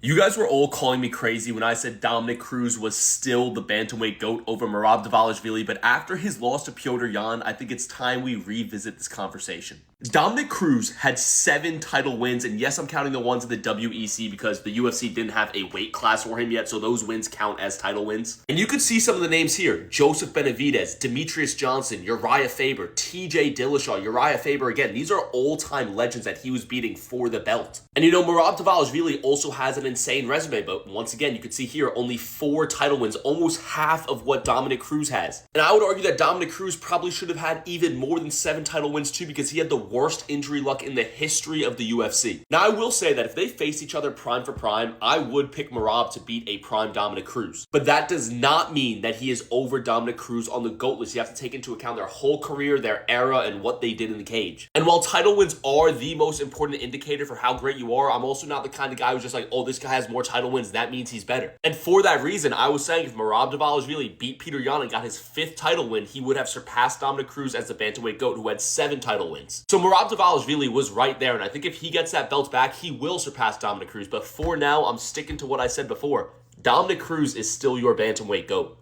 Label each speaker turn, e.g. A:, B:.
A: You guys were all calling me crazy when I said Dominick Cruz was still the bantamweight GOAT over Merab Dvalishvili, but after his loss to Petr Yan, I think it's time we revisit this conversation. Dominick Cruz had 7 title wins, and yes, I'm counting the ones in the WEC because the UFC didn't have a weight class for him yet, so those wins count as title wins. And you could see some of the names here: Joseph Benavidez, Demetrius Johnson, Uriah Faber, TJ Dillashaw, Uriah Faber again. These are all-time legends that he was beating for the belt. And you know, Merab Dvalishvili also has an insane resume, but once again, you can see here only 4 title wins, almost half of what Dominick Cruz has. And I would argue that Dominick Cruz probably should have had even more than 7 title wins too, because he had the worst injury luck in the history of the UFC. Now, I will say that if they faced each other prime for prime, I would pick Merab to beat a prime Dominick Cruz. But that does not mean that he is over Dominick Cruz on the GOAT list. You have to take into account their whole career, their era, and what they did in the cage. And while title wins are the most important indicator for how great you are, I'm also not the kind of guy who's just like, oh, this guy has more title wins, that means he's better. And for that reason, I was saying if Merab Dvalishvili beat Petr Yan and got his 5th title win, he would have surpassed Dominick Cruz as the bantamweight GOAT, who had 7 title wins. So Merab Dvalishvili was right there, and I think if he gets that belt back, he will surpass Dominick Cruz. But for now, I'm sticking to what I said before. Dominick Cruz is still your bantamweight GOAT.